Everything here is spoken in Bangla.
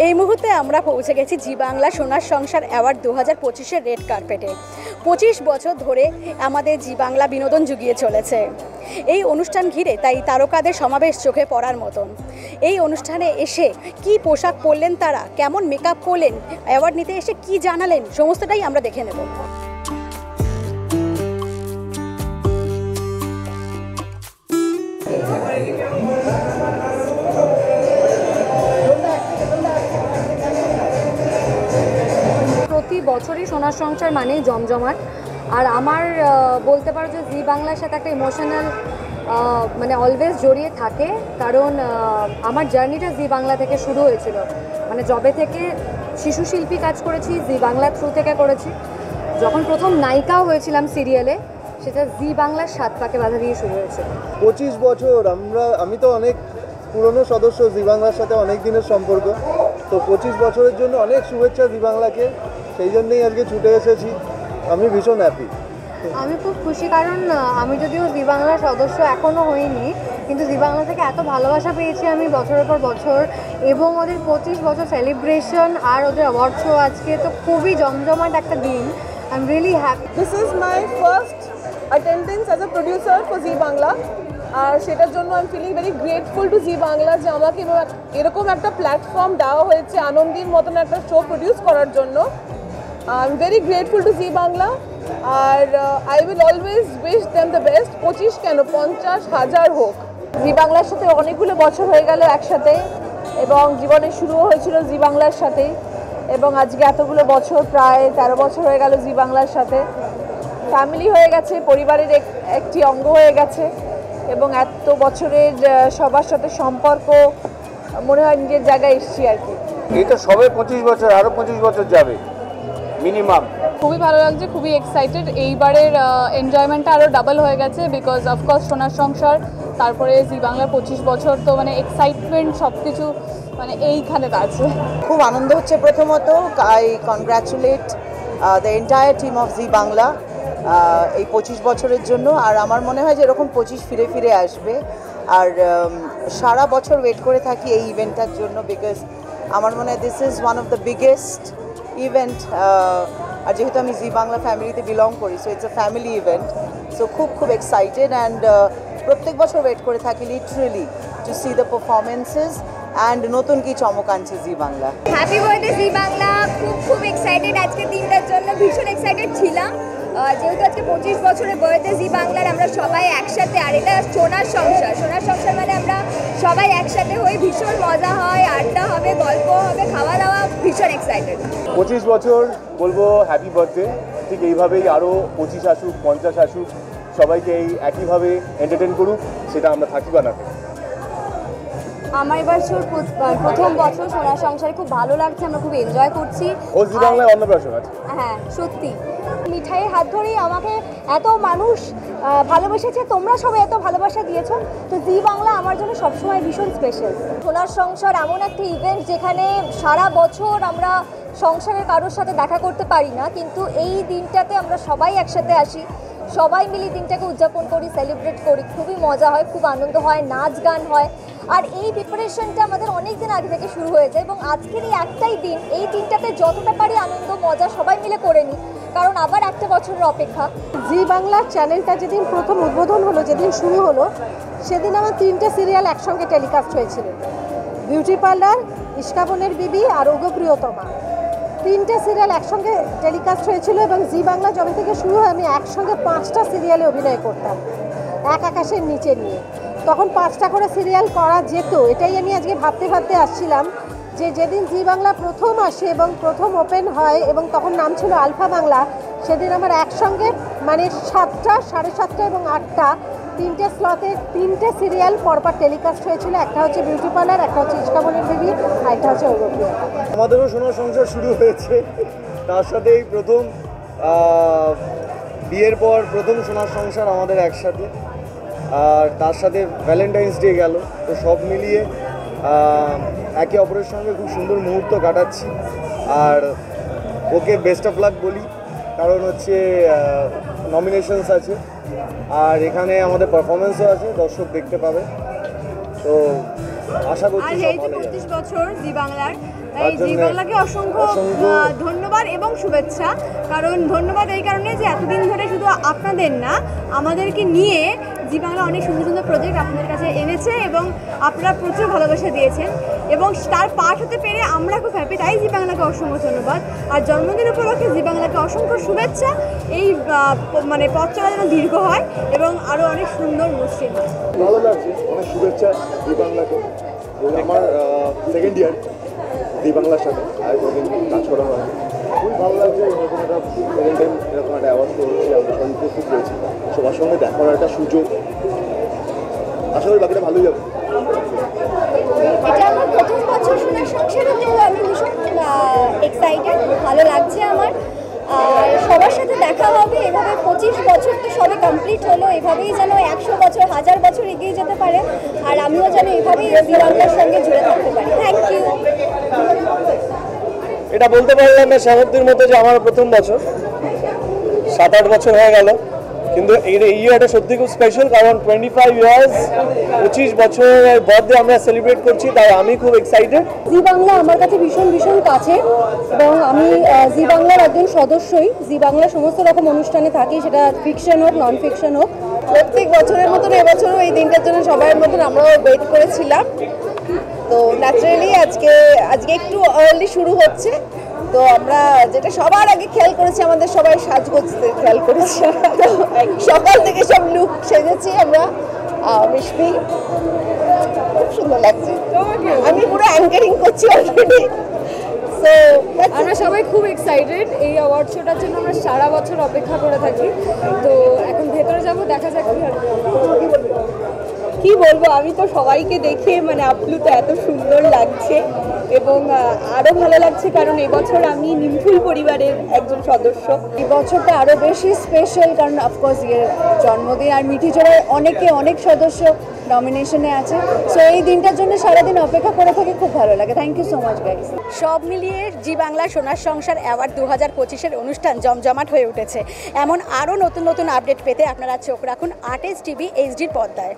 এই মুহূর্তে আমরা পৌঁছে গেছি জি বাংলা সোনার সংসার অ্যাওয়ার্ড 2025-এর রেড কার্পেটে। 25 বছর ধরে আমাদের জি বাংলা বিনোদন জুগিয়ে চলেছে। এই অনুষ্ঠান ঘিরে তাই তারকাদের সমাবেশ চোখে পড়ার মতন। এই অনুষ্ঠানে এসে কি পোশাক পরলেন তারা, কেমন মেকআপ করলেন, অ্যাওয়ার্ড নিতে এসে কি জানালেন, সমস্তটাই আমরা দেখে নেব। প্রতি বছরই সোনার সংসার মানেই জমজমাট। আর আমার বলতে পারো যে জি বাংলার সাথে একটা ইমোশনাল মানে অলওয়েজ জড়িয়ে থাকে, কারণ আমার জার্নিটা জি বাংলা থেকে শুরু হয়েছিল। মানে জবে থেকে শিশু শিল্পী কাজ করেছি, জি বাংলা থ্রু থেকে করেছি। যখন প্রথম নায়িকাও হয়েছিলাম সিরিয়ালে, সেটা জি বাংলার 7 পাকে বাধা দিয়ে শুরু হয়েছে। 25 বছর আমি তো অনেক পুরনো সদস্য, জি বাংলার সাথে অনেক দিনের সম্পর্ক। তো 25 বছরের জন্য অনেক শুভেচ্ছা জি বাংলাকে, সেই জন্যই আজকে ছুটে এসেছি। আমি ভীষণ হ্যাপি। আমি খুব খুশি, কারণ আমি যদিও জি বাংলার সদস্য এখনও হইনি, কিন্তু জি বাংলা থেকে এত ভালোবাসা পেয়েছি আমি বছরের পর বছর, এবং ওদের 25 বছর সেলিব্রেশন আর ওদের অ্যাওয়ার্ড শো আজকে তো খুবই জমজমাট একটা দিন। I am really happy. This is my first attendance as a producer for Zee Bangla, আর সেটার জন্য I am feeling very grateful to Zee Bangla যে আমাকে এরকম একটা প্ল্যাটফর্ম দেওয়া হয়েছে আনন্দের মতন একটা শো প্রডিউস করার জন্য। I am very grateful to Zee Bangla, আর I will always wish them the best. 25 কেন, 50,000 হোক। জি বাংলার সাথে অনেকগুলো বছর হয়ে গেল একসাথে, এবং জীবনের শুরুও হয়েছিল জি বাংলার সাথে, এবং আজকে এতগুলো বছর, প্রায় 13 বছর হয়ে গেল জি বাংলার সাথে। ফ্যামিলি হয়ে গেছে, পরিবারের একটি অঙ্গ হয়ে গেছে, এবং এত বছরের সবার সাথে সম্পর্ক মনে হয় নিজের জায়গায় এসেছি আর কি। এই তো সবে 25 বছর, আরও 25 বছর যাবে মিনিমাম। খুবই ভালো লাগছে, খুবই এক্সাইটেড। এইবারের এনজয়মেন্টটা আরও ডাবল হয়ে গেছে, বিকজ অফকোর্স সোনার সংসার, তারপরে জি বাংলা 25 বছর, তো মানে এক্সাইটমেন্ট সব কিছু মানে এইখানে আছে। খুব আনন্দ হচ্ছে। প্রথমত I congratulate the entire team of Zee Bangla এই 25 বছরের জন্য। আর আমার মনে হয় যে এরকম 25 ফিরে ফিরে আসবে। আর সারা বছর ওয়েট করে থাকি এই ইভেন্টটার জন্য, বিকজ আমার মনে হয় this is one of the biggest event. আর যেহেতু আমি জি বাংলা ফ্যামিলিতে বিলং করি, so it's a family event. So খুব এক্সাইটেড, অ্যান্ড প্রত্যেক বছর ওয়েট করে থাকি literally to see the performances and নতুন কি চমক আনছে জি বাংলা। Happy birthday Zee Bangla. খুব এক্সাইটেড আজকের দিনটার জন্য, ভীষণ এক্সাইটেড ছিলাম। যেহেতু আজকে 25 বছরের বার্থডে জি বাংলার, আমরা সবাই একসাথে, আর এটা সোনার সংসার। সোনার সংসার মানে আমরা সবাই একসাথে হই, ভীষণ মজা হয়, আড্ডা হবে, গল্প হবে, খাওয়া দাওয়া, ভীষণ এক্সাইটেড। 25 বছর বলবো হ্যাপি বার্থডে। ঠিক এইভাবেই আরও 25 আসুক, 50 আসুক, সবাইকে এই একইভাবে এন্টারটেন করুক, সেটা আমরা থাকি বা না। আমার এবার প্রথম বছর সোনার সংসারে, খুব ভালো লাগছে, আমরা খুব এনজয় করছি। ও জি বাংলায় অন্নপ্রাশন আছে। হ্যাঁ সত্যি, মিঠাইয়ের হাত ধরেই আমাকে এত মানুষ ভালোবেসেছে, তোমরা সবাই এত ভালোবাসা দিয়েছো। তো জি বাংলা আমার জন্য সবসময় ভীষণ স্পেশাল। সোনার সংসার এমন একটা ইভেন্ট যেখানে সারা বছর আমরা সংসারের কারোর সাথে দেখা করতে পারি না, কিন্তু এই দিনটাতে আমরা সবাই একসাথে আসি, সবাই মিলে দিনটাকে উদযাপন করি, সেলিব্রেট করি, খুবই মজা হয়, খুব আনন্দ হয়, নাচ গান হয়। আর এই প্রিপারেশনটা আমাদের অনেক দিন আগে থেকে শুরু হয়ে যায়, এবং আজকের এই একটাই দিন, এই দিনটাতে যতটা পারি আনন্দ মজা সবাই মিলে করে নিই, কারণ আবার একটা বছরের অপেক্ষা। জি বাংলার চ্যানেলটা যেদিন প্রথম উদ্বোধন হলো, যেদিন শুরু হলো, সেদিন আমার 3টে সিরিয়াল একসঙ্গে টেলিকাস্ট হয়েছিল। বিউটি পার্লার, ইস্কাবনের বিবি আর ওগো প্রিয়তমা, 3টে সিরিয়াল একসঙ্গে টেলিকাস্ট হয়েছিল। এবং জি বাংলা যবে থেকে শুরু হয়, আমি একসঙ্গে 5টা সিরিয়ালে অভিনয় করতাম এক আকাশের নিচে নিয়ে। তখন 5টা করে সিরিয়াল করা যেত, এটাই আমি আজকে ভাবতে আসছিলাম যে যেদিন জি বাংলা প্রথম আসে এবং প্রথম ওপেন হয়, এবং তখন নাম ছিল আলফা বাংলা, সেদিন আমার একসঙ্গে মানে 7টা, 7:30 এবং 8টা 3টে স্লটে 3টে সিরিয়াল পরপর টেলিকাস্ট হয়েছিল। একটা হচ্ছে বিউটি পার্লার, একটা হচ্ছে ইস্কাবনের বিবি, আর একটা হচ্ছে ওগো প্রিয়তমা। আমাদেরও সোনার সংসার শুরু হয়েছে, তার সাথেই প্রথম বিয়ের পর প্রথম সোনার সংসার আমাদের একসাথে, আর তার সাথে ভ্যালেন্টাইন্স ডে গেল। তো সব মিলিয়ে একে অপরের সঙ্গে খুব সুন্দর মুহূর্ত কাটাচ্ছি। আর ওকে বেস্ট অফ লাক বলি, কারণ হচ্ছে নমিনেশনস আছে, আর এখানে আমাদের পারফরমেন্সও আছে, দর্শক দেখতে পাবে। তো আশা করছি আর সব এই যে ভালো যাবে। 25 বছর জি বাংলার, তার এই জি জন্যে বাংলাকে অসংখ্য অসংখ্য ধন্যবাদ এবং শুভেচ্ছা। কারণ ধন্যবাদ এই কারণে যে এতদিন ধরে শুধু আপনাদের না, আমাদেরকে নিয়ে জি বাংলা অনেক সুন্দর সুন্দর প্রজেক্ট আপনাদের কাছে এনেছে এবং আপনারা প্রচুর ভালোবাসা দিয়েছেন এবং তার পার্ট হতে পেরে আমরা খুব হ্যাপি। তাই জি বাংলাকে অসংখ্য ধন্যবাদ। আর জন্মদিন উপলক্ষে জি বাংলাকে অসংখ্য শুভেচ্ছা। এই মানে পথ চলা যেন দীর্ঘ হয় এবং আরও অনেক সুন্দর মসৃণ হয়। ভালো লাগছে, অনেক শুভেচ্ছা জি বাংলাকে। আমার সেকেন্ড ইয়ার জি বাংলার সাথে আর কোনোদিন কাজ করা হয়, খুবই ভালো লাগছে। এরকম একটা সেকেন্ড টাইম এরকম একটা অ্যাওয়ার্ড করছি, আমরা সবাই উপস্থিত রয়েছি, সবার সঙ্গে দেখা করার একটা সুযোগ। আশা করি বাকিটা ভালোই যাবে। এটা আমার প্রথম বছর সোনার সংসারে, তো আমি ভীষণ এক্সাইটেড, ভালো লাগছে আমার। আর সবার সাথে দেখা হবে এভাবে। 25 বছর তো সবে কমপ্লিট হলো, এভাবেই যেন 100 বছর 1000 বছর এগিয়ে যেতে পারে আর আমিও যেন এভাবেই জি বাংলার সঙ্গে জুড়ে থাকতে পারি। Thank you. এটা বলতে পারলাম না শতাব্দীর মতো যে আমার প্রথম বছর, 7-8 বছর হয়ে গেল, কিন্তু এই ইয়ারটা সত্যি খুব স্পেশাল, কারণ 25 ইয়ার্স 25 বছরের বার্থডে আমরা সেলিব্রেট করছি, তাই আমি খুব এক্সাইটেড। জি বাংলা আমার কাছে ভীষণ ভীষণ কাছে এবং আমি জি বাংলার একজন সদস্যই। জি বাংলার সমস্ত রকম অনুষ্ঠানে থাকি, সেটা ফিকশন হোক নন ফিকশন হোক। প্রত্যেক বছরের মতন এবছরও এই দিনটার জন্য সবার মতন আমরাও ওয়েট করেছিলাম। তো ন্যাচারালি আজকে একটু আর্লি শুরু হচ্ছে, তো আমরা যেটা সবার আগে খেয়াল করেছি, আমাদের সবাই সাজগোজতে খেয়াল করেছি। তো সকাল থেকে সব লুক সেজেছি আমরা, মিশমি খুব সুন্দর লাগছে। আমি পুরো অ্যাঙ্কারিং করছি অলরেডি। সো আমরা সবাই খুব এক্সাইটেড। এই অ্যাওয়ার্ড শোটার জন্য আমরা সারা বছর অপেক্ষা করে থাকি। তো এখন ভেতরে যাব, দেখা যাক কি হবে। কি বলবো, আমি তো সবাইকে দেখে মানে আপ্লুত, এত সুন্দর লাগছে এবং আরও ভালো লাগছে কারণ এবছর আমি নিমফুল পরিবারের একজন সদস্য। এই বছরটা আরও বেশি স্পেশাল কারণ অফকোর্স এর জন্মদিন আর মিঠি জোড়ার অনেক সদস্য নমিনেশনে আছে। সো এই দিনটার জন্য সারাদিন অপেক্ষা করে থাকি, খুব ভালো লাগে। Thank you so much guys. সব মিলিয়ে জি বাংলা সোনার সংসার অ্যাওয়ার্ড 2025-এর অনুষ্ঠান জমজমাট হয়ে উঠেছে। এমন আরও নতুন নতুন আপডেট পেতে আপনারা চোখ রাখুন আর্টিস্ট টিভি এইচডির পর্দায়।